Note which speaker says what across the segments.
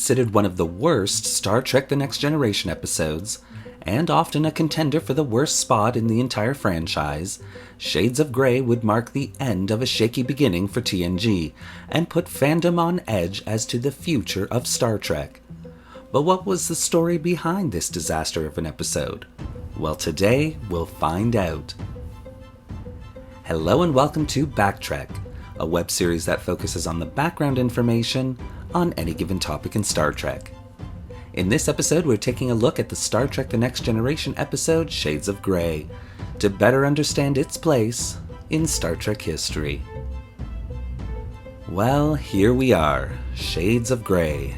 Speaker 1: considered one of the worst Star Trek The Next Generation episodes, and often a contender for the worst spot in the entire franchise, Shades of Grey would mark the end of a shaky beginning for TNG, and put fandom on edge as to the future of Star Trek. But what was the story behind this disaster of an episode? Well, today we'll find out. Hello and welcome to Backtrek, a web series that focuses on the background information on any given topic in Star Trek. In this episode, we're taking a look at the Star Trek The Next Generation episode Shades of Grey, to better understand its place in Star Trek history. Well, here we are, Shades of Grey.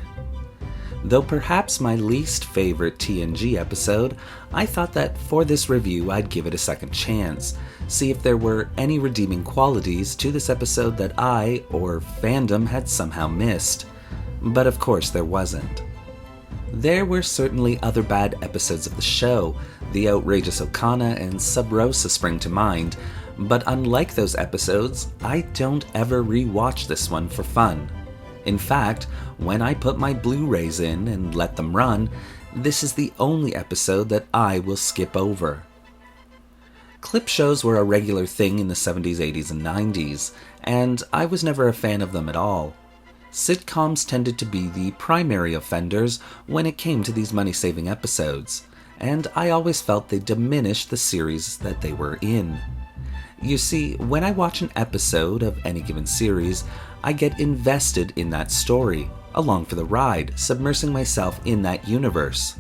Speaker 1: Though perhaps my least favorite TNG episode, I thought that for this review I'd give it a second chance, see if there were any redeeming qualities to this episode that I, or fandom, had somehow missed. But of course there wasn't. There were certainly other bad episodes of the show. The outrageous Okana and Sub Rosa spring to mind, but unlike those episodes, I don't ever re-watch this one for fun. In fact, when I put my Blu-rays in and let them run, this is the only episode that I will skip over. Clip shows were a regular thing in the 70s, 80s, and 90s, and I was never a fan of them at all. Sitcoms tended to be the primary offenders when it came to these money-saving episodes, and I always felt they diminished the series that they were in. You see, when I watch an episode of any given series, I get invested in that story, along for the ride, submersing myself in that universe.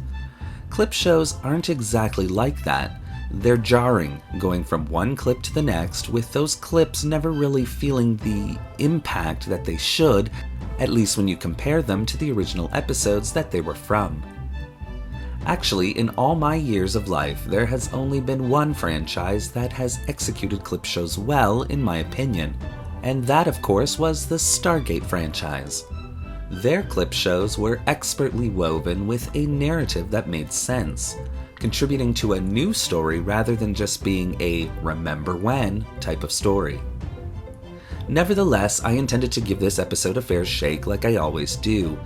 Speaker 1: Clip shows aren't exactly like that. They're jarring, going from one clip to the next, with those clips never really feeling the impact that they should, at least when you compare them to the original episodes that they were from. Actually, in all my years of life, there has only been one franchise that has executed clip shows well, in my opinion, and that, of course, was the Stargate franchise. Their clip shows were expertly woven with a narrative that made sense, contributing to a new story rather than just being a remember when type of story. Nevertheless, I intended to give this episode a fair shake like I always do.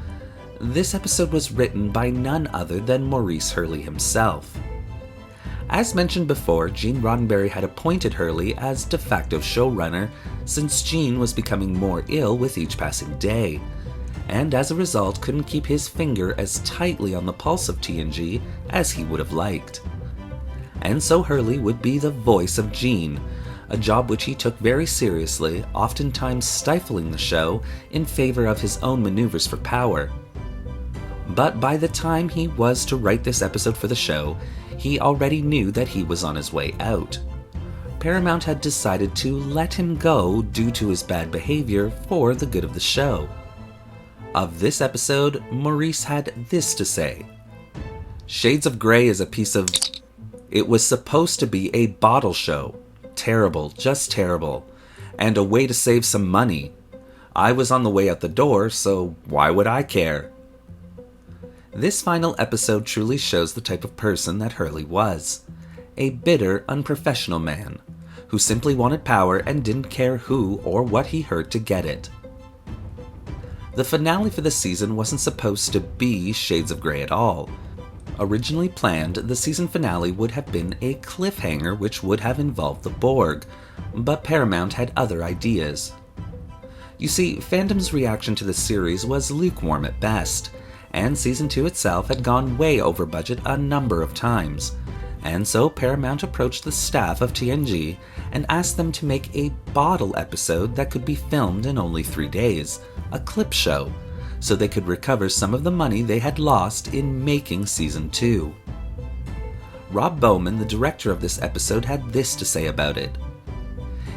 Speaker 1: This episode was written by none other than Maurice Hurley himself. As mentioned before, Gene Roddenberry had appointed Hurley as de facto showrunner since Gene was becoming more ill with each passing day, and as a result couldn't keep his finger as tightly on the pulse of TNG as he would have liked. And so Hurley would be the voice of Gene, a job which he took very seriously, oftentimes stifling the show in favor of his own maneuvers for power. But by the time he was to write this episode for the show, he already knew that he was on his way out. Paramount had decided to let him go due to his bad behavior for the good of the show. Of this episode, Maurice had this to say: Shades of Grey is a piece of... It was supposed to be a bottle show. Terrible, just terrible. And a way to save some money. I was on the way out the door, so why would I care? This final episode truly shows the type of person that Hurley was. A bitter, unprofessional man, who simply wanted power and didn't care who or what he hurt to get it. The finale for the season wasn't supposed to be Shades of Grey at all. Originally planned, the season finale would have been a cliffhanger which would have involved the Borg, but Paramount had other ideas. You see, fandom's reaction to the series was lukewarm at best, and Season 2 itself had gone way over budget a number of times, and so Paramount approached the staff of TNG and asked them to make a bottle episode that could be filmed in only 3 days, a clip show, so they could recover some of the money they had lost in making Season 2. Rob Bowman, the director of this episode, had this to say about it.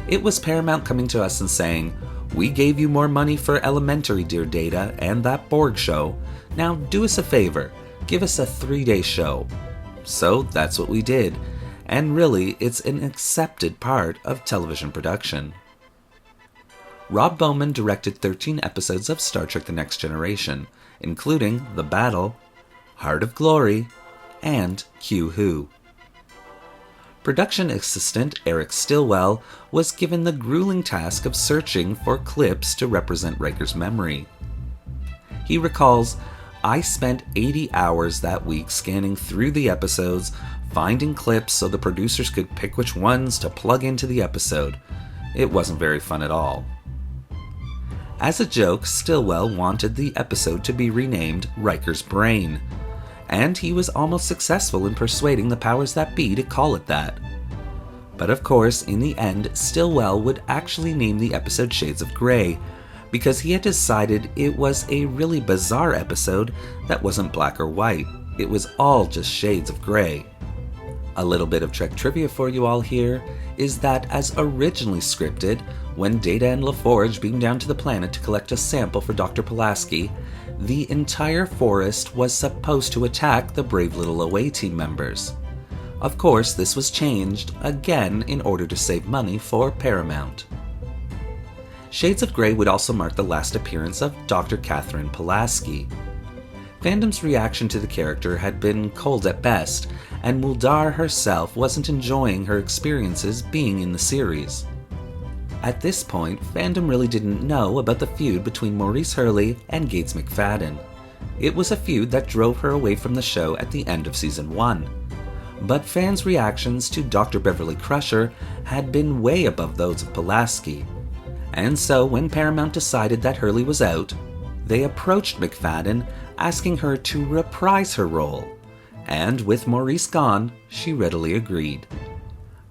Speaker 1: It was Paramount coming to us and saying, "We gave you more money for Elementary, dear Data, and that Borg show. Now do us a favor, give us a 3-day show." So that's what we did, and really it's an accepted part of television production. Rob Bowman directed 13 episodes of Star Trek The Next Generation, including The Battle, Heart of Glory, and Q-Who. Production assistant Eric Stillwell was given the grueling task of searching for clips to represent Riker's memory. He recalls, I spent 80 hours that week scanning through the episodes, finding clips so the producers could pick which ones to plug into the episode. It wasn't very fun at all. As a joke, Stillwell wanted the episode to be renamed Riker's Brain, and he was almost successful in persuading the powers that be to call it that. But of course, in the end, Stillwell would actually name the episode Shades of Grey, because he had decided it was a really bizarre episode that wasn't black or white. It was all just shades of grey. A little bit of Trek trivia for you all here is that, as originally scripted, when Data and LaForge beamed down to the planet to collect a sample for Dr. Pulaski, the entire forest was supposed to attack the brave little away team members. Of course, this was changed, again in order to save money for Paramount. Shades of Grey would also mark the last appearance of Dr. Catherine Pulaski. Fandom's reaction to the character had been cold at best, and Muldar herself wasn't enjoying her experiences being in the series. At this point, fandom really didn't know about the feud between Maurice Hurley and Gates McFadden. It was a feud that drove her away from the show at the end of Season 1. But fans' reactions to Dr. Beverly Crusher had been way above those of Pulaski. And so when Paramount decided that Hurley was out, they approached McFadden asking her to reprise her role. And with Maurice gone, she readily agreed.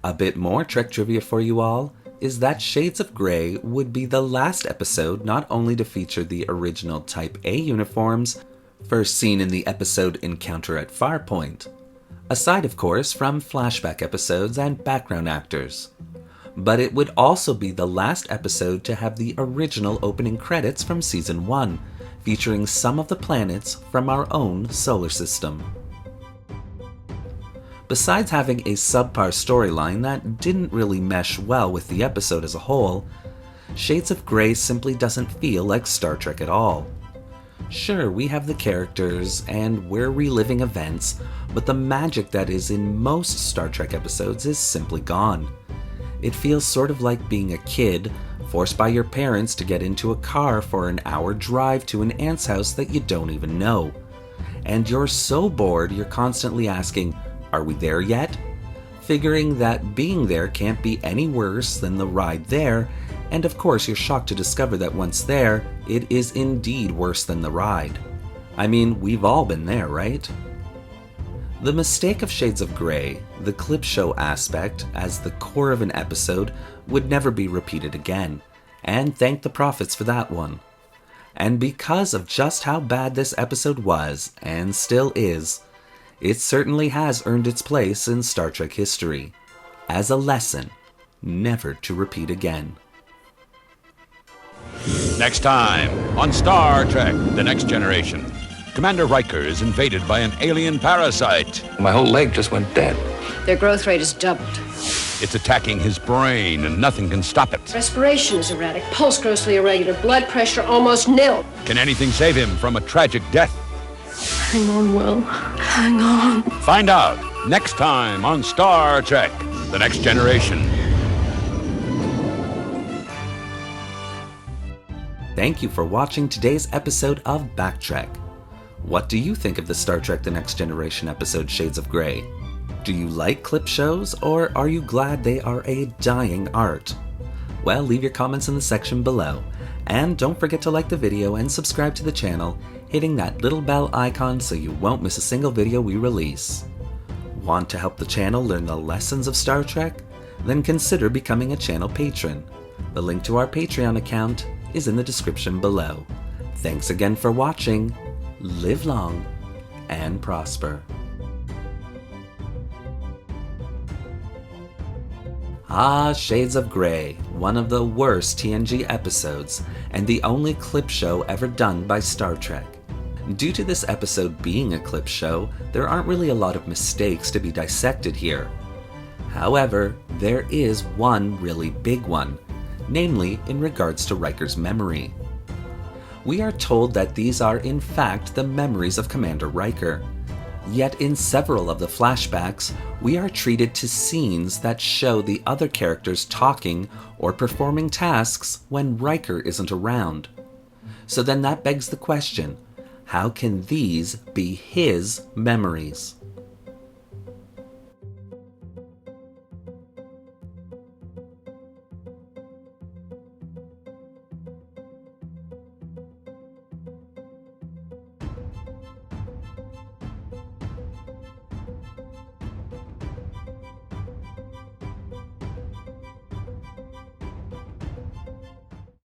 Speaker 1: A bit more Trek trivia for you all is that Shades of Grey would be the last episode not only to feature the original Type A uniforms, first seen in the episode Encounter at Farpoint, aside of course from flashback episodes and background actors. But it would also be the last episode to have the original opening credits from Season 1, featuring some of the planets from our own solar system. Besides having a subpar storyline that didn't really mesh well with the episode as a whole, Shades of Grey simply doesn't feel like Star Trek at all. Sure, we have the characters, and we're reliving events, but the magic that is in most Star Trek episodes is simply gone. It feels sort of like being a kid, forced by your parents to get into a car for an hour drive to an aunt's house that you don't even know. And you're so bored you're constantly asking, "Are we there yet?" Figuring that being there can't be any worse than the ride there, and of course you're shocked to discover that once there, it is indeed worse than the ride. I mean, we've all been there, right? The mistake of Shades of Grey, the clip show aspect, as the core of an episode, would never be repeated again, and thank the prophets for that one. And because of just how bad this episode was, and still is, it certainly has earned its place in Star Trek history, as a lesson never to repeat again.
Speaker 2: Next time on Star Trek: The Next Generation, Commander Riker is invaded by an alien parasite.
Speaker 3: My whole leg just went dead.
Speaker 4: Their growth rate is doubled.
Speaker 2: It's attacking his brain and nothing can stop it.
Speaker 4: Respiration is erratic, pulse grossly irregular, blood pressure almost nil.
Speaker 2: Can anything save him from a tragic death?
Speaker 4: Hang on, Will. Hang on.
Speaker 2: Find out next time on Star Trek: The Next Generation.
Speaker 1: Thank you for watching today's episode of Backtrek. What do you think of the Star Trek: The Next Generation episode Shades of Grey? Do you like clip shows, or are you glad they are a dying art? Well, leave your comments in the section below, and don't forget to like the video and subscribe to the channel, hitting that little bell icon so you won't miss a single video we release. Want to help the channel learn the lessons of Star Trek? Then consider becoming a channel patron. The link to our Patreon account is in the description below. Thanks again for watching. Live long and prosper. Ah, Shades of Grey, one of the worst TNG episodes, and the only clip show ever done by Star Trek. Due to this episode being a clip show, there aren't really a lot of mistakes to be dissected here. However, there is one really big one, namely in regards to Riker's memory. We are told that these are in fact the memories of Commander Riker. Yet in several of the flashbacks, we are treated to scenes that show the other characters talking or performing tasks when Riker isn't around. So then that begs the question, How can these be his memories?